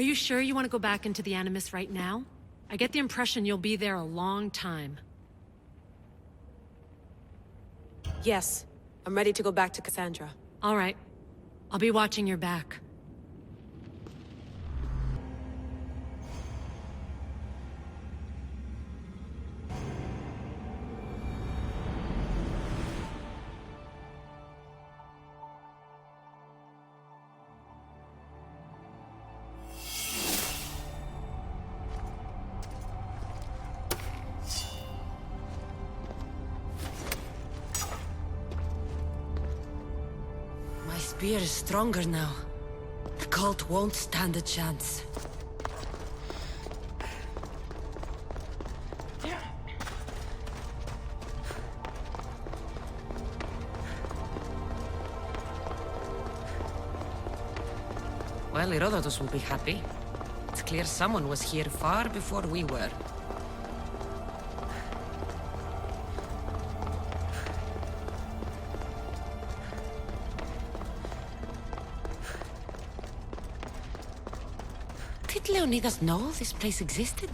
you sure you want to go back into the Animus right now? I get the impression you'll be there a long time. Yes. I'm ready to go back to Cassandra. All right. I'll be watching your back. My spear is stronger now. The cult won't stand a chance. Well, Herodotus will be happy. It's clear someone was here far before we were. Did Leonidas know this place existed?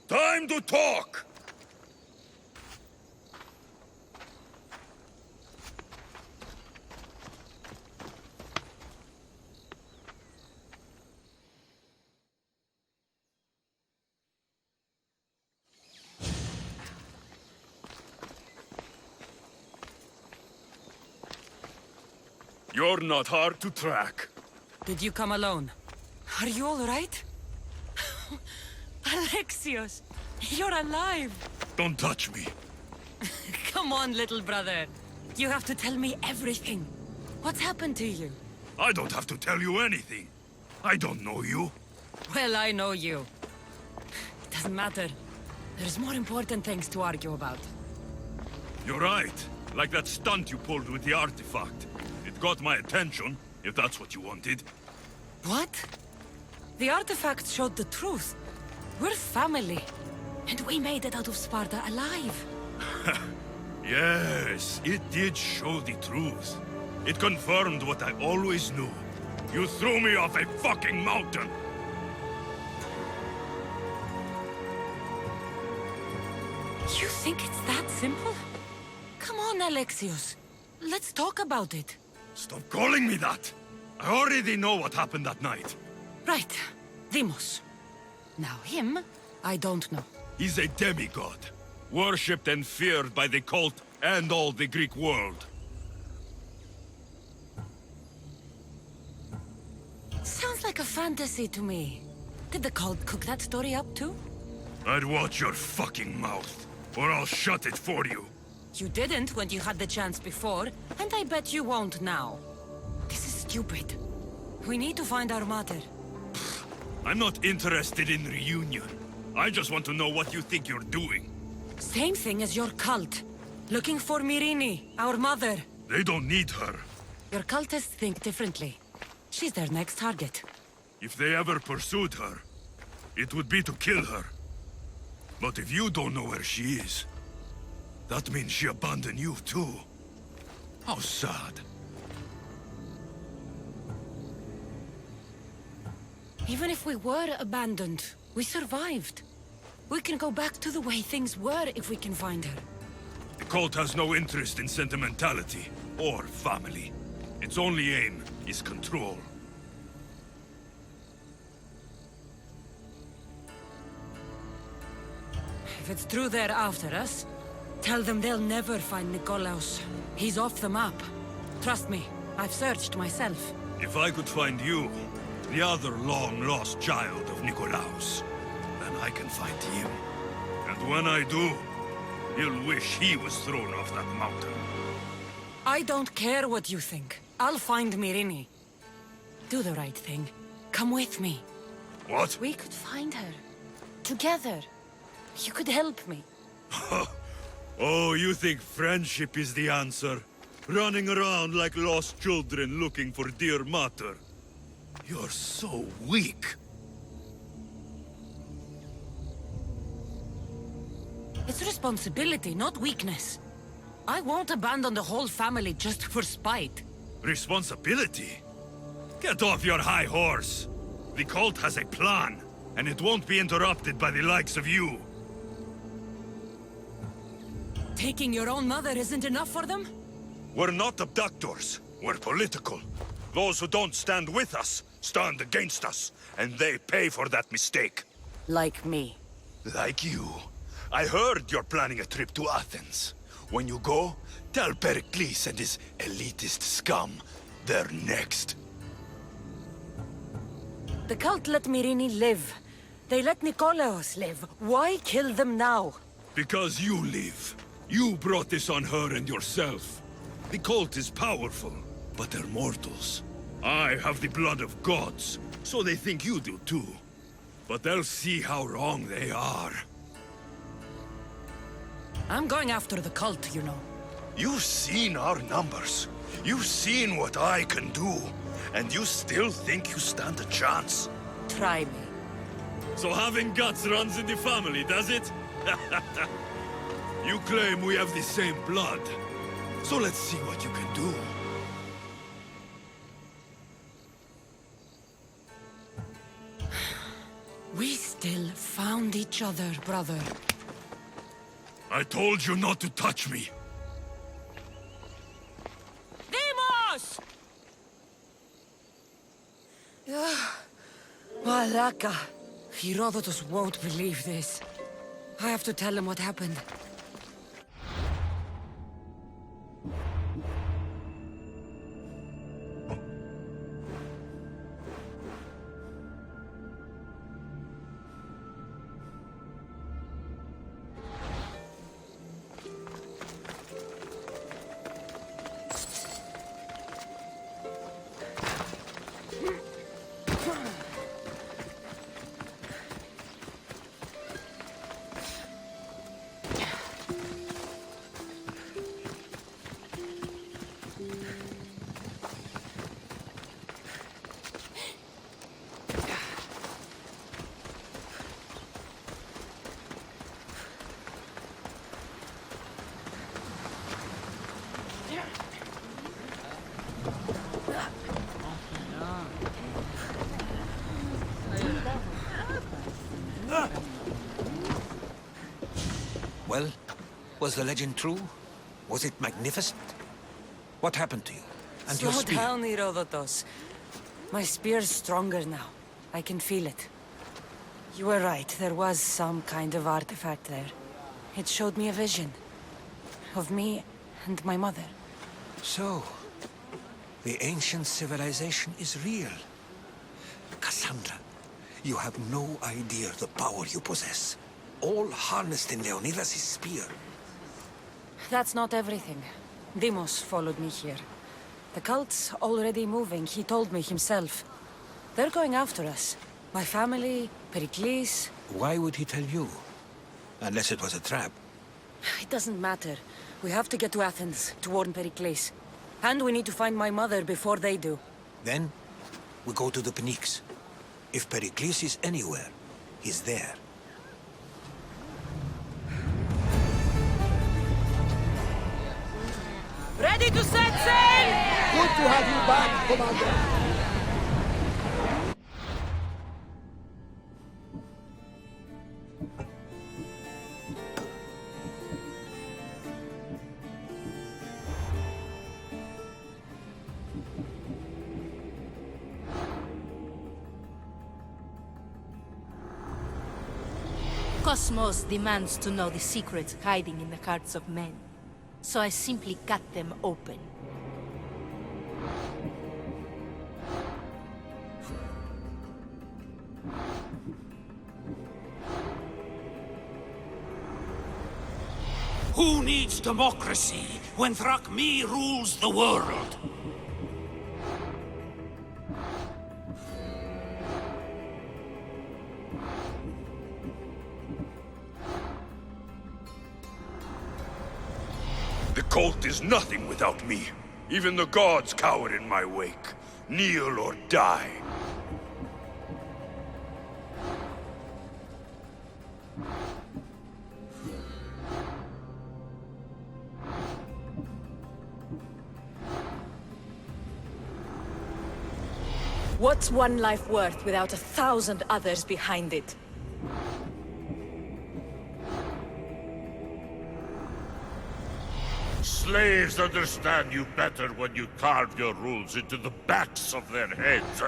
Time to talk! You're not hard to track. Did you come alone? Are you all right? Alexios, you're alive! Don't touch me. Come on, little brother. You have to tell me everything. What's happened to you? I don't have to tell you anything. I don't know you. Well, I know you. It doesn't matter. There's more important things to argue about. You're right. Like that stunt you pulled with the artifact. It got my attention, if that's what you wanted. What? The artifact showed the truth. We're family. And we made it out of Sparta alive. Yes, it did show the truth. It confirmed what I always knew. You threw me off a fucking mountain! You think it's that simple? Come on, Alexios. Let's talk about it. Stop calling me that! I already know what happened that night. Right. Deimos. Now him, I don't know. He's a demigod. Worshipped and feared by the cult and all the Greek world. Sounds like a fantasy to me. Did the cult cook that story up too? I'd watch your fucking mouth, or I'll shut it for you. You didn't when you had the chance before, and I bet you won't now. This is stupid. We need to find our mother. I'm not interested in reunion. I just want to know what you think you're doing. Same thing as your cult. Looking for Myrine, our mother. They don't need her. Your cultists think differently. She's their next target. If they ever pursued her, it would be to kill her. But if you don't know where she is, that means she abandoned you too. How sad. Even if we were abandoned, we survived. We can go back to the way things were if we can find her. The cult has no interest in sentimentality or family. Its only aim is control. If it's true they're after us, tell them they'll never find Nikolaos. He's off the map. Trust me, I've searched myself. If I could find you, the other long-lost child of Nikolaos, then I can find him. And when I do, he'll wish he was thrown off that mountain. I don't care what you think. I'll find Myrine. Do the right thing. Come with me. What? We could find her. Together. You could help me. Oh, you think friendship is the answer? Running around like lost children looking for dear mother. You're so weak. It's responsibility, not weakness. I won't abandon the whole family just for spite. Responsibility? Get off your high horse. The cult has a plan, and it won't be interrupted by the likes of you. Taking your own mother isn't enough for them? We're not abductors. We're political. Those who don't stand with us stand against us, and they pay for that mistake. Like me. Like you. I heard you're planning a trip to Athens. When you go, tell Pericles and his elitist scum they're next. The cult let Myrrhine live. They let Nikolaos live. Why kill them now? Because you live. You brought this on her and yourself. The cult is powerful, but they're mortals. I have the blood of gods, so they think you do too. But they'll see how wrong they are. I'm going after the cult, you know. You've seen our numbers. You've seen what I can do. And you still think you stand a chance? Try me. So having guts runs in the family, does it? You claim we have the same blood. So let's see what you can do. We still found each other, brother. I told you not to touch me. Demos! Malaka. Herodotus won't believe this. I have to tell him what happened. Well, was the legend true? Was it magnificent? What happened to you? And your Slow spear? down, Herodotus. My spear's stronger now. I can feel it. You were right, there was some kind of artifact there. It showed me a vision. Of me and my mother. So, the ancient civilization is real. Cassandra, you have no idea the power you possess. All harnessed in Leonidas' spear. That's not everything. Demos followed me here. The cult's already moving, he told me himself. They're going after us. My family, Pericles. Why would he tell you? Unless it was a trap. It doesn't matter. We have to get to Athens to warn Pericles. And we need to find my mother before they do. Then, we go to the Pnyx. If Pericles is anywhere, he's there. Ready to set sail! Good to have you back, Commander. Cosmos demands to know the secrets hiding in the hearts of men. So I simply cut them open. Who needs democracy when Thrakmi rules the world? is nothing without me. Even the gods cower in my wake. Kneel or die. What's one life worth without 1,000 others behind it? Slaves understand you better when you carve your rules into the backs of their heads.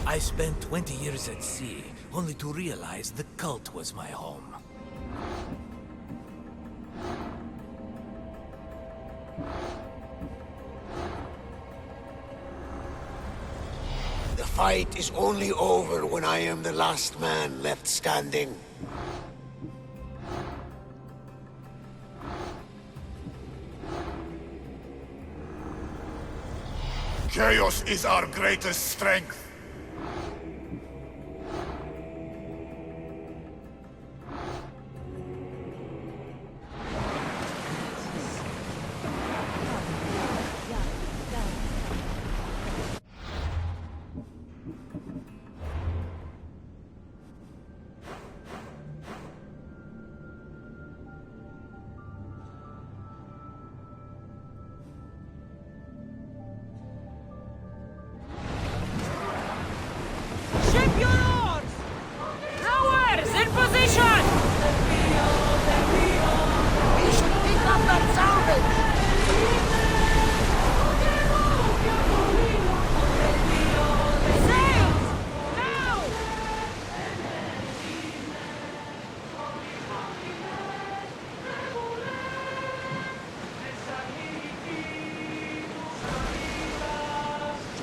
I spent 20 years at sea, only to realize the cult was my home. The fight is only over when I am the last man left standing. Chaos is our greatest strength.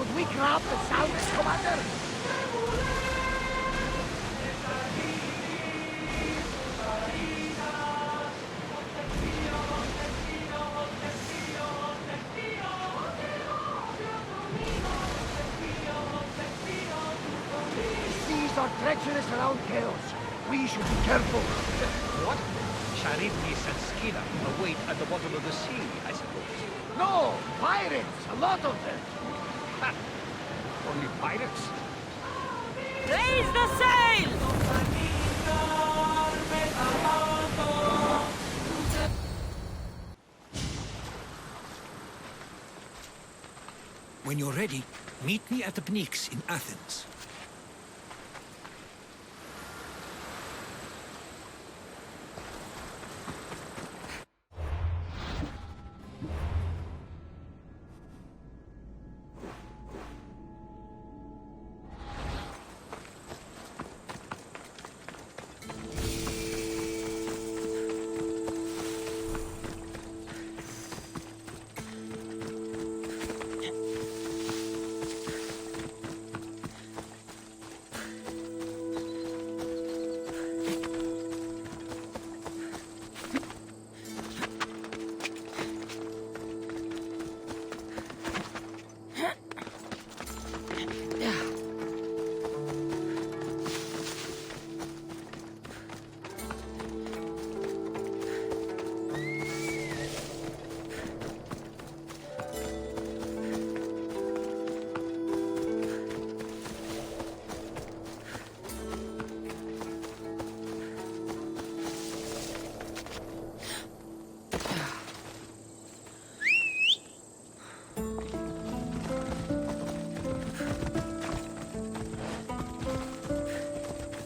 Should we grab the salvage, Commander? Seas are treacherous around chaos. We should be careful. What? Charybdis and Scylla await at the bottom of the sea, I suppose. No! Pirates! A lot of them! Ha! Only pirates? Raise the sail! When you're ready, meet me at the Pnyx in Athens.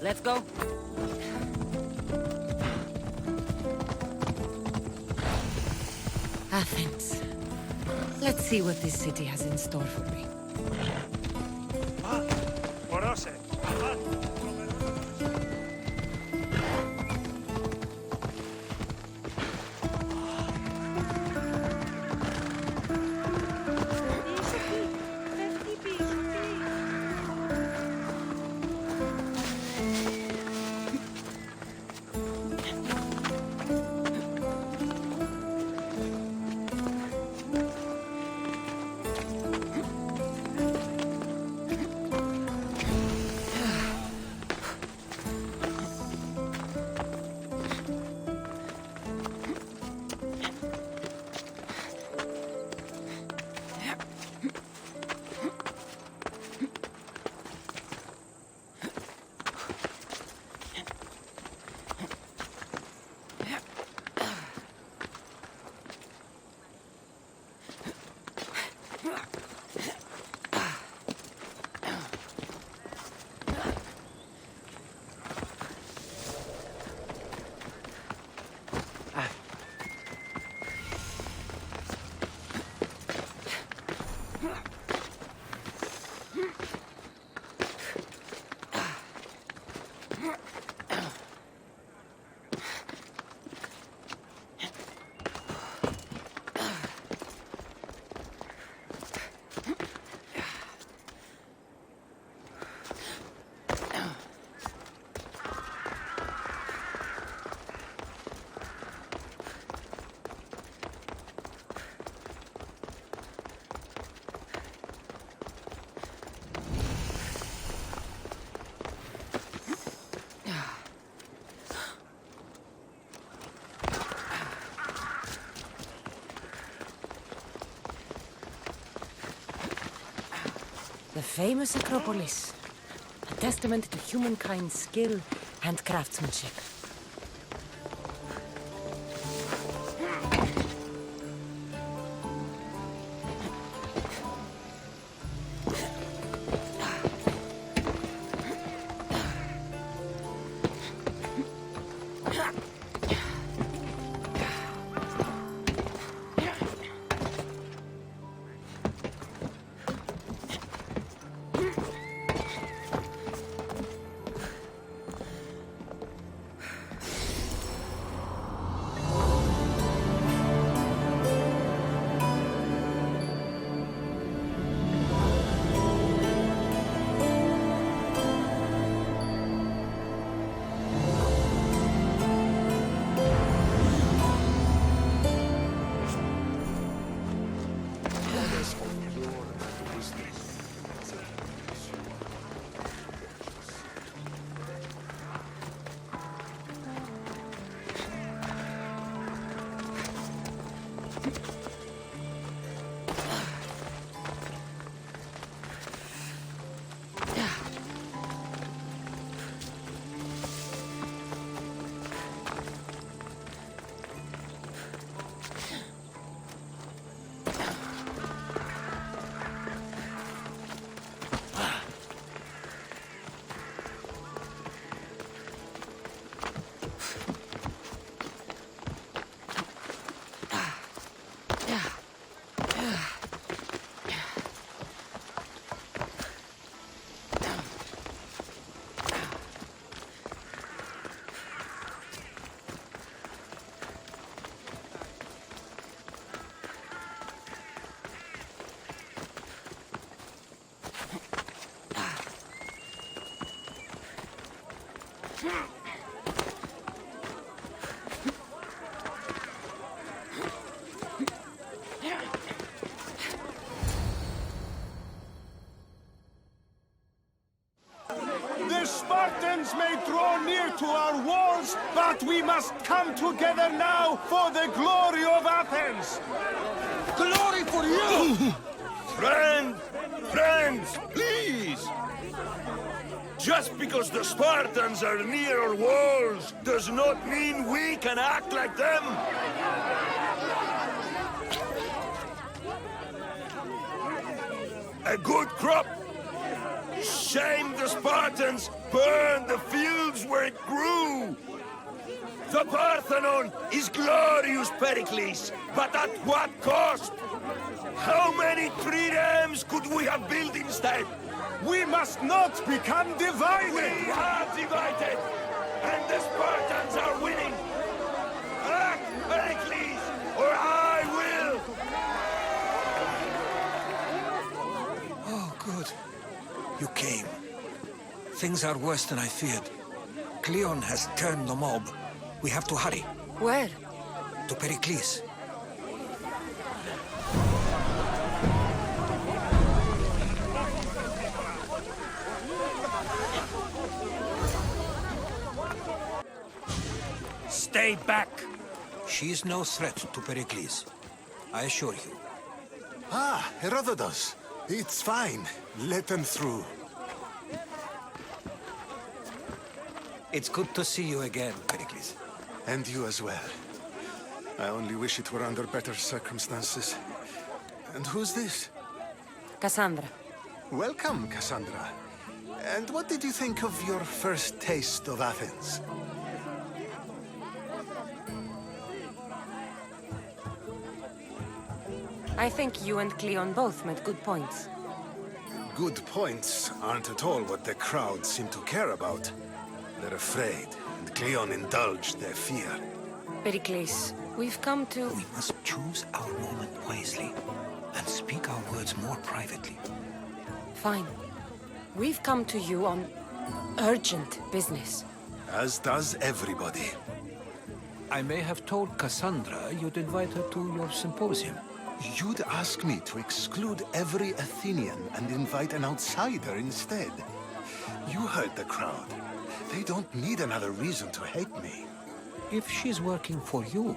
Let's go. Athens. Let's see what this city has in store for me. The famous Acropolis. A testament to humankind's skill and craftsmanship. Spartans may draw near to our walls, but we must come together now for the glory of Athens! Glory for you! Friends, please! Just because the Spartans are near our walls does not mean we can act like them! A good crop! Shame the Spartans burned the fields where it grew! The Parthenon is glorious, Pericles, but at what cost? How many triremes could we have built instead? We must not become divided! We are divided, and the Spartans are winning! Act, Pericles, or I will! Oh, good. You came. Things are worse than I feared. Cleon has turned the mob. We have to hurry. Where? To Pericles. Stay back! She is no threat to Pericles. I assure you. Ah, Herodotus. It's fine. Let them through. It's good to see you again, Pericles. And you as well. I only wish it were under better circumstances. And who's this? Cassandra. Welcome, Cassandra. And what did you think of your first taste of Athens? I think you and Cleon both made good points. Good points aren't at all what the crowd seem to care about. They're afraid, and Cleon indulged their fear. Pericles, we've come to... We must choose our moment wisely, and speak our words more privately. Fine. We've come to you on urgent business. As does everybody. I may have told Cassandra you'd invite her to your symposium. You'd ask me to exclude every Athenian and invite an outsider instead. You heard the crowd. They don't need another reason to hate me. If she's working for you,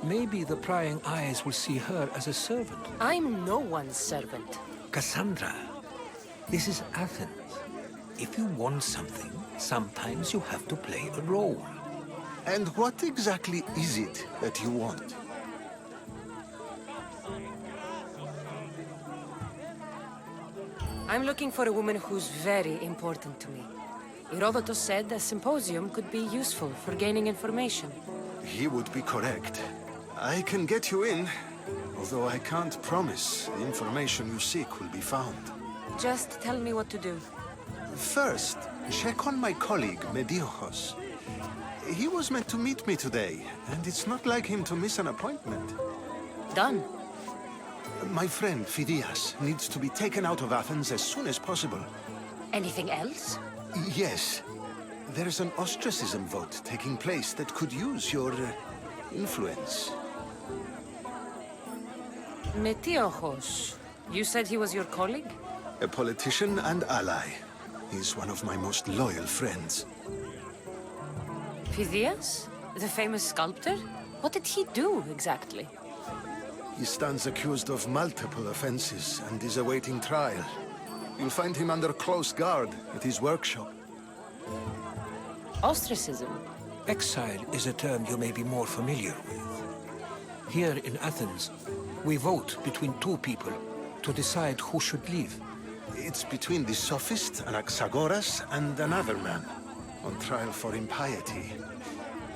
maybe the prying eyes will see her as a servant. I'm no one's servant. Cassandra, This is Athens. If you want something, sometimes you have to play a role. And what exactly is it that you want? I'm looking for a woman who's very important to me. Herodotus said a symposium could be useful for gaining information. He would be correct. I can get you in, although I can't promise the information you seek will be found. Just tell me what to do. First, check on my colleague, Mediochos. He was meant to meet me today, and it's not like him to miss an appointment. Done. My friend, Phidias, needs to be taken out of Athens as soon as possible. Anything else? Yes. There's an ostracism vote taking place that could use your influence. Metiochos. You said he was your colleague? A politician and ally. He's one of my most loyal friends. Phidias? The famous sculptor? What did he do, exactly? He stands accused of multiple offenses and is awaiting trial. You'll find him under close guard at his workshop. Ostracism? Exile is a term you may be more familiar with. Here in Athens, we vote between two people to decide who should leave. It's between the sophist, Anaxagoras, and another man, on trial for impiety.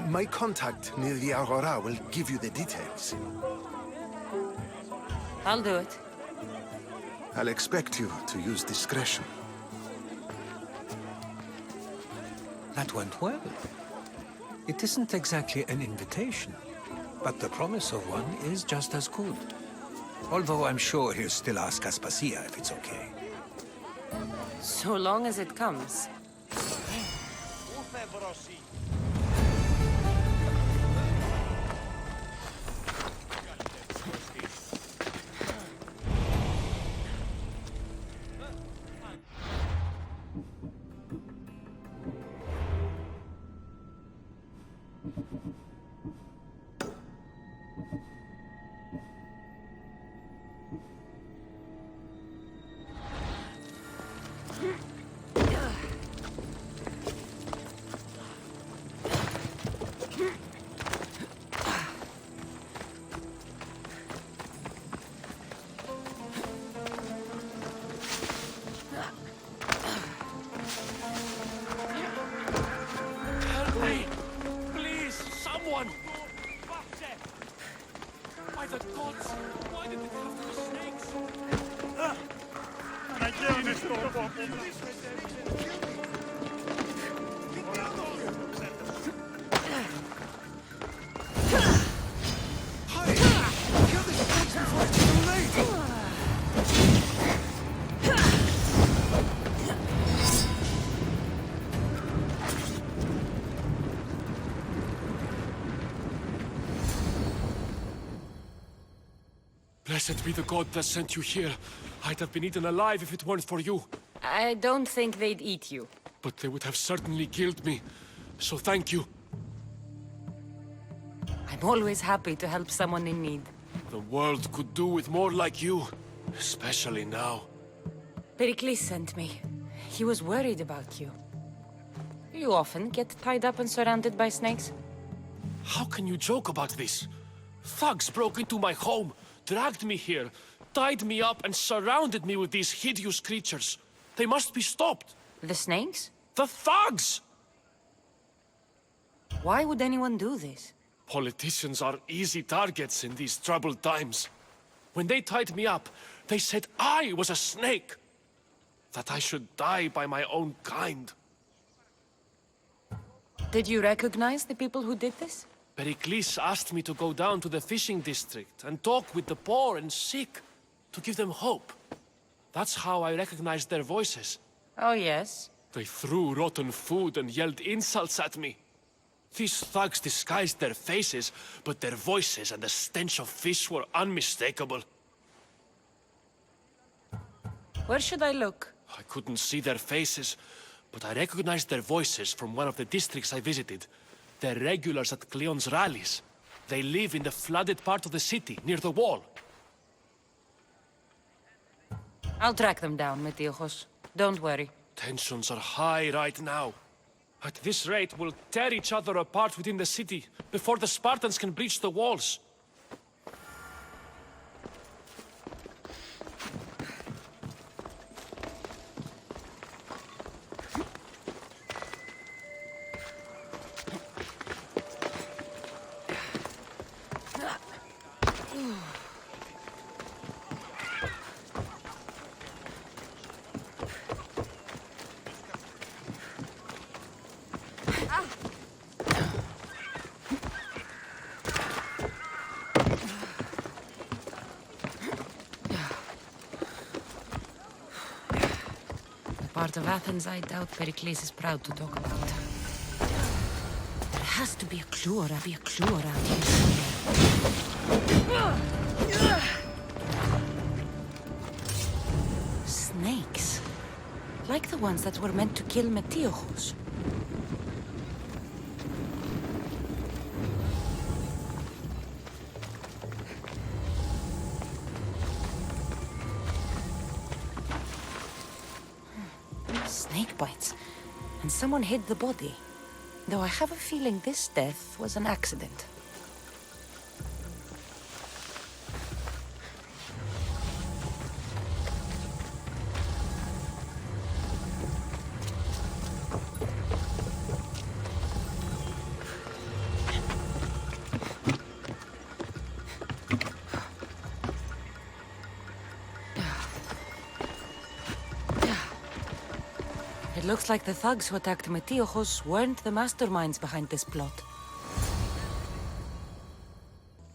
My contact near the Agora will give you the details. I'll do it. I'll expect you to use discretion. That went well. It isn't exactly an invitation, but the promise of one is just as good. Although I'm sure he'll still ask Aspasia if it's okay. So long as it comes. By the gods! Why did it have to be snakes? Blessed be the god that sent you here. I'd have been eaten alive if it weren't for you. I don't think they'd eat you. But they would have certainly killed me. So thank you. I'm always happy to help someone in need. The world could do with more like you. Especially now. Pericles sent me. He was worried about you. You often get tied up and surrounded by snakes? How can you joke about this? Thugs broke into my home, dragged me here, tied me up and surrounded me with these hideous creatures. They must be stopped. The snakes? The thugs! Why would anyone do this? Politicians are easy targets in these troubled times. When they tied me up, they said I was a snake. That I should die by my own kind. Did you recognize the people who did this? Pericles asked me to go down to the fishing district and talk with the poor and sick, to give them hope. That's how I recognized their voices. Oh, yes? They threw rotten food and yelled insults at me. These thugs disguised their faces, but their voices and the stench of fish were unmistakable. Where should I look? I couldn't see their faces, but I recognized their voices from one of the districts I visited. They're regulars at Cleon's rallies. They live in the flooded part of the city, near the wall. I'll track them down, Metiochos. Don't worry. Tensions are high right now. At this rate, we'll tear each other apart within the city before the Spartans can breach the walls. Part of Athens I doubt Pericles is proud to talk about. There has to be a clue around here somewhere. Snakes. Like the ones that were meant to kill Metiochus. Snake bites. And someone hid the body. Though I have a feeling this death was an accident. It looks like the thugs who attacked Metiochus weren't the masterminds behind this plot.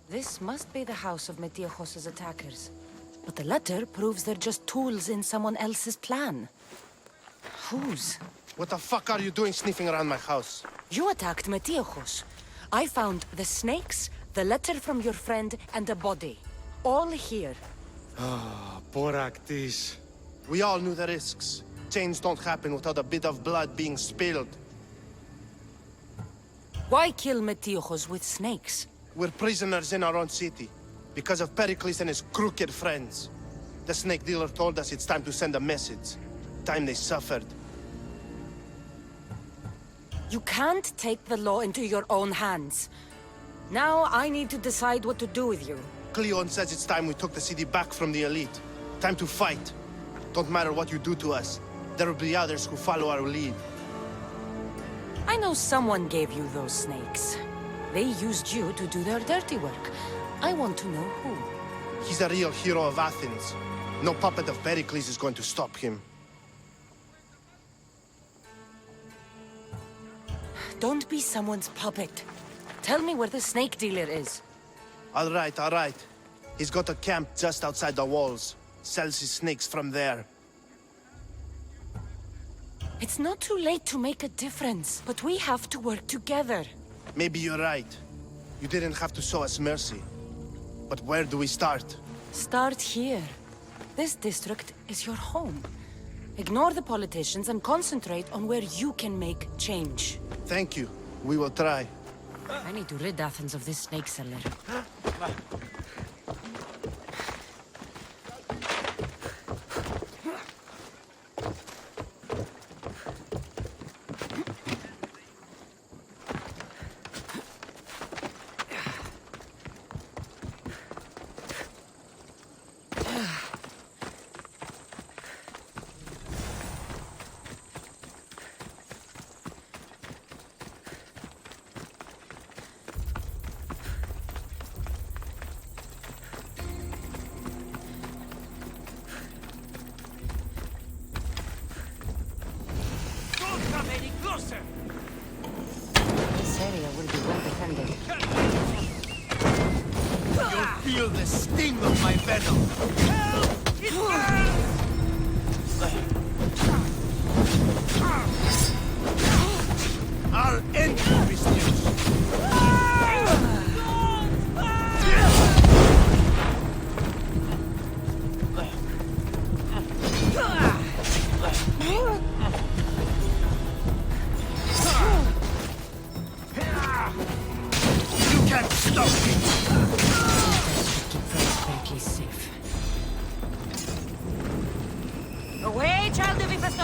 This must be the house of Metiochus' attackers. But the letter proves they're just tools in someone else's plan. Whose? What the fuck are you doing sniffing around my house? You attacked Metiochus. I found the snakes, the letter from your friend, and a body. All here. Ah, poor Actis. We all knew the risks. Change don't happen without a bit of blood being spilled. Why kill Metiochus with snakes? We're prisoners in our own city, because of Pericles and his crooked friends. The snake dealer told us it's time to send a message. Time they suffered. You can't take the law into your own hands. Now I need to decide what to do with you. Cleon says it's time we took the city back from the elite. Time to fight. Don't matter what you do to us. There will be others who follow our lead. I know someone gave you those snakes. They used you to do their dirty work. I want to know who. He's a real hero of Athens. No puppet of Pericles is going to stop him. Don't be someone's puppet. Tell me where the snake dealer is. All right. He's got a camp just outside the walls. Sells his snakes from there. It's not too late to make a difference, but we have to work together. Maybe you're right. You didn't have to show us mercy. But where do we start? Start here. This district is your home. Ignore the politicians and concentrate on where you can make change. Thank you. We will try. I need to rid Athens of this snake seller. Seria will be well defended. You'll feel the sting of my venom. I'll end your business. Away, child of Ephesus!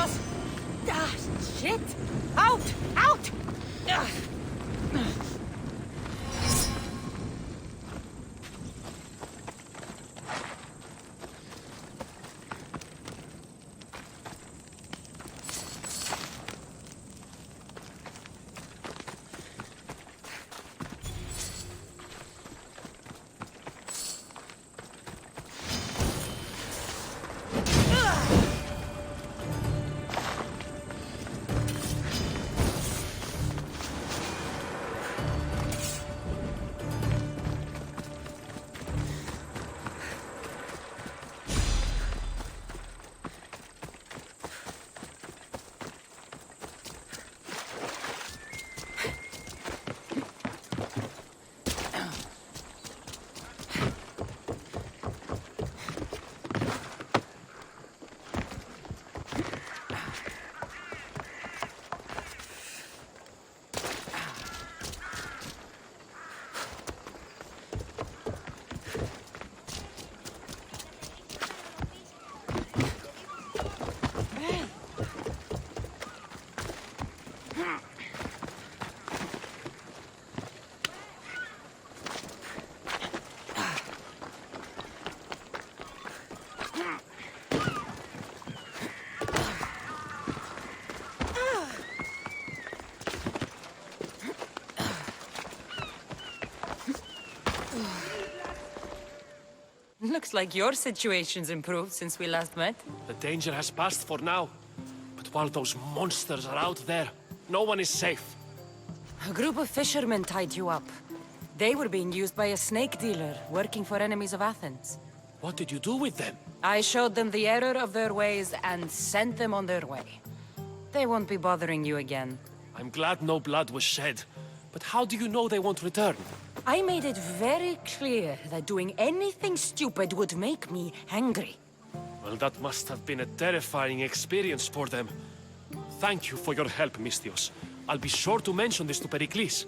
Looks like your situation's improved since we last met. The danger has passed for now. But while those monsters are out there, no one is safe. A group of fishermen tied you up. They were being used by a snake dealer, working for enemies of Athens. What did you do with them? I showed them the error of their ways and sent them on their way. They won't be bothering you again. I'm glad no blood was shed. But how do you know they won't return? I made it very clear that doing anything stupid would make me angry. Well, that must have been a terrifying experience for them. Thank you for your help, Misthios. I'll be sure to mention this to Pericles.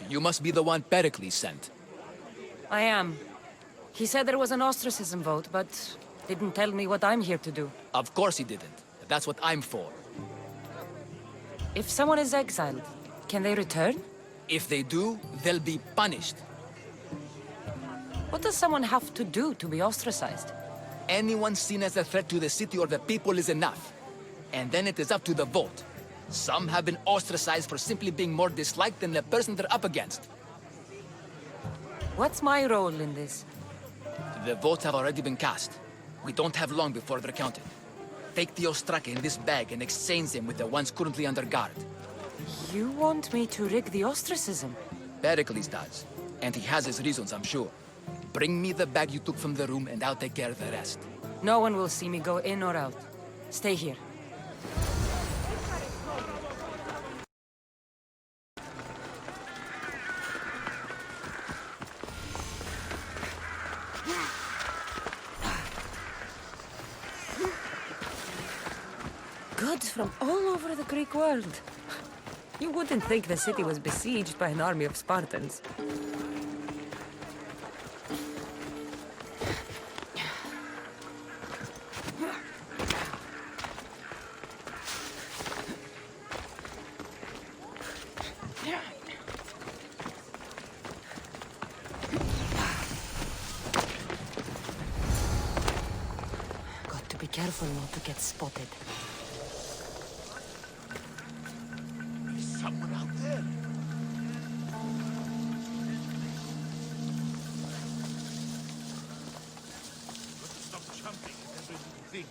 You must be the one Pericles sent. I am. He said there was an ostracism vote, but didn't tell me what I'm here to do. Of course he didn't. That's what I'm for. If someone is exiled, can they return? If they do, they'll be punished. What does someone have to do to be ostracized? Anyone seen as a threat to the city or the people is enough. And then it is up to the vote. Some have been ostracized for simply being more disliked than the person they're up against. What's my role in this? The votes have already been cast. We don't have long before they're counted. Take the ostraka in this bag and exchange them with the ones currently under guard. You want me to rig the ostracism? Pericles does. And he has his reasons, I'm sure. Bring me the bag you took from the room and I'll take care of the rest. No one will see me go in or out. Stay here. Goods from all over the Greek world. You wouldn't think the city was besieged by an army of Spartans. Got to be careful not to get spotted. Someone out there. Stop jumping at every little thing.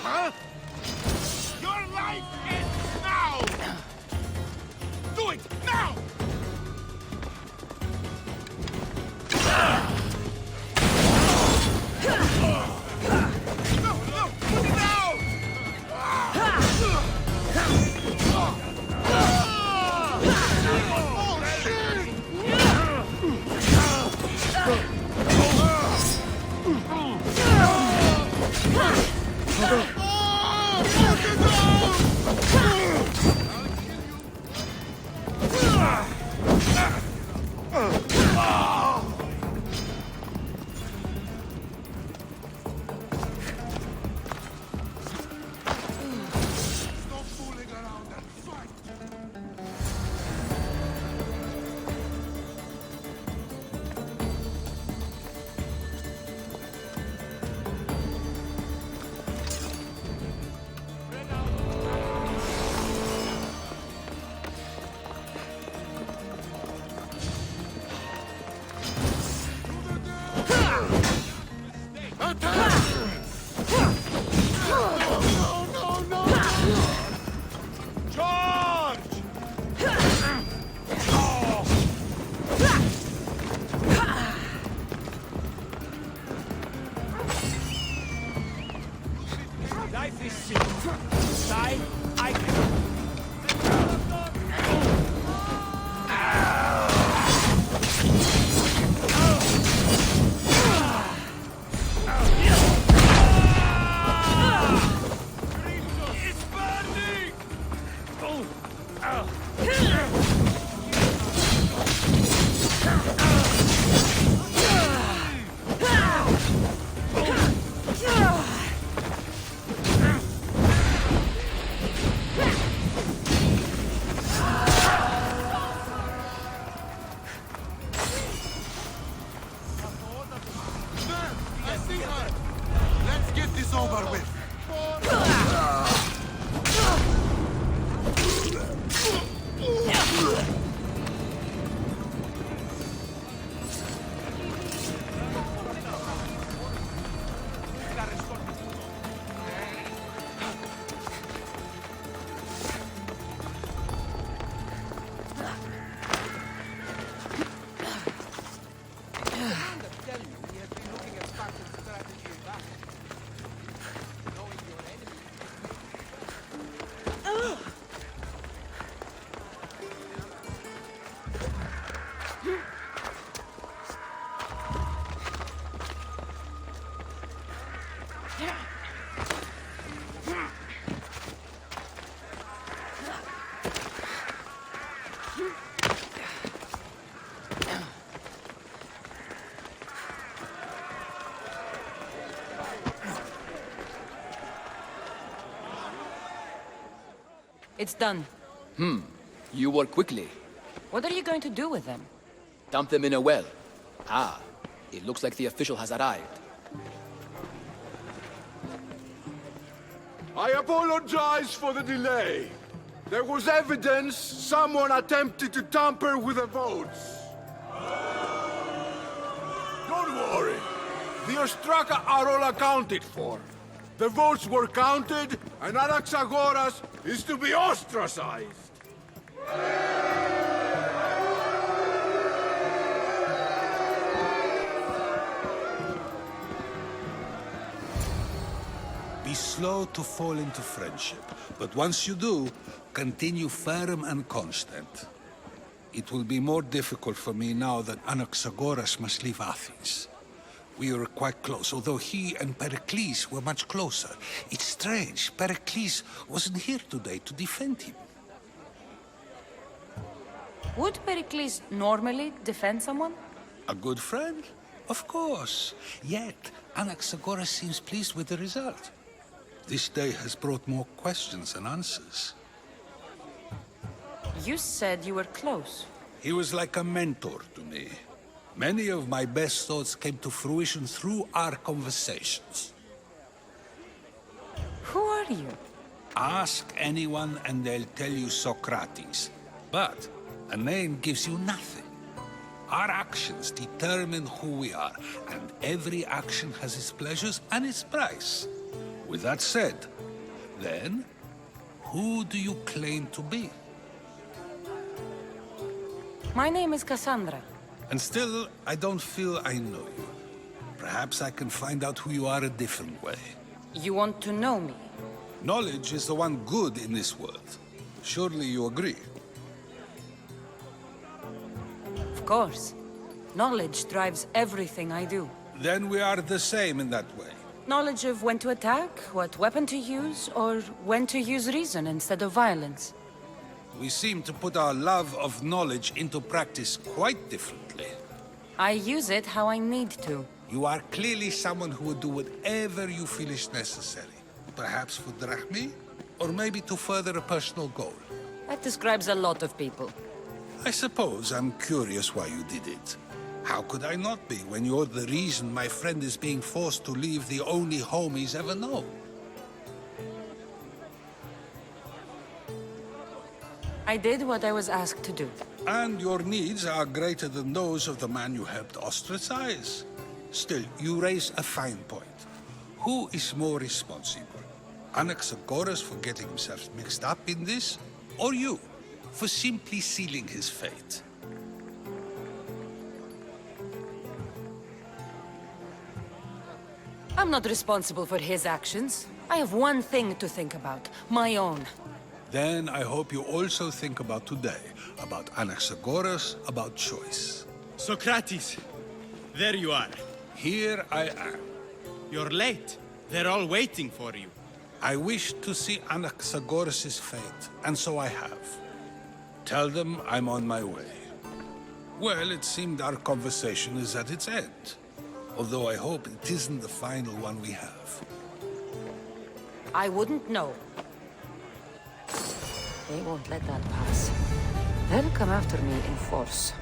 Huh? Your life ends now! Do it now! No, put it down! Life is simple. Die, I can. It's burning! I see her! Let's get this over with! It's done. You work quickly. What are you going to do with them? Dump them in a well. Ah, it looks like the official has arrived. I apologize for the delay. There was evidence someone attempted to tamper with the votes. Don't worry. The Ostraka are all accounted for. The votes were counted, and Anaxagoras is to be ostracized. Be slow to fall into friendship, but once you do, continue firm and constant. It will be more difficult for me now that Anaxagoras must leave Athens. We were quite close, although he and Pericles were much closer. It's strange, Pericles wasn't here today to defend him. Would Pericles normally defend someone? A good friend? Of course. Yet, Anaxagoras seems pleased with the result. This day has brought more questions than answers. You said you were close. He was like a mentor to me. Many of my best thoughts came to fruition through our conversations. Who are you? Ask anyone and they'll tell you Socrates. But a name gives you nothing. Our actions determine who we are, and every action has its pleasures and its price. With that said, then, who do you claim to be? My name is Cassandra. And still, I don't feel I know you. Perhaps I can find out who you are a different way. You want to know me? Knowledge is the one good in this world. Surely you agree? Of course. Knowledge drives everything I do. Then we are the same in that way. Knowledge of when to attack, what weapon to use, or when to use reason instead of violence. We seem to put our love of knowledge into practice quite differently. I use it how I need to. You are clearly someone who would do whatever you feel is necessary. Perhaps for drachmi, or maybe to further a personal goal. That describes a lot of people. I suppose I'm curious why you did it. How could I not be when you're the reason my friend is being forced to leave the only home he's ever known? I did what I was asked to do. And your needs are greater than those of the man you helped ostracize. Still, you raise a fine point. Who is more responsible? Anaxagoras for getting himself mixed up in this, or you, for simply sealing his fate? I'm not responsible for his actions. I have one thing to think about, my own. Then I hope you also think about today, about Anaxagoras, about choice. Socrates, there you are. Here I am. You're late. They're all waiting for you. I wish to see Anaxagoras' fate, and so I have. Tell them I'm on my way. Well, it seemed our conversation is at its end. Although I hope it isn't the final one we have. I wouldn't know. They won't let that pass. They'll come after me in force.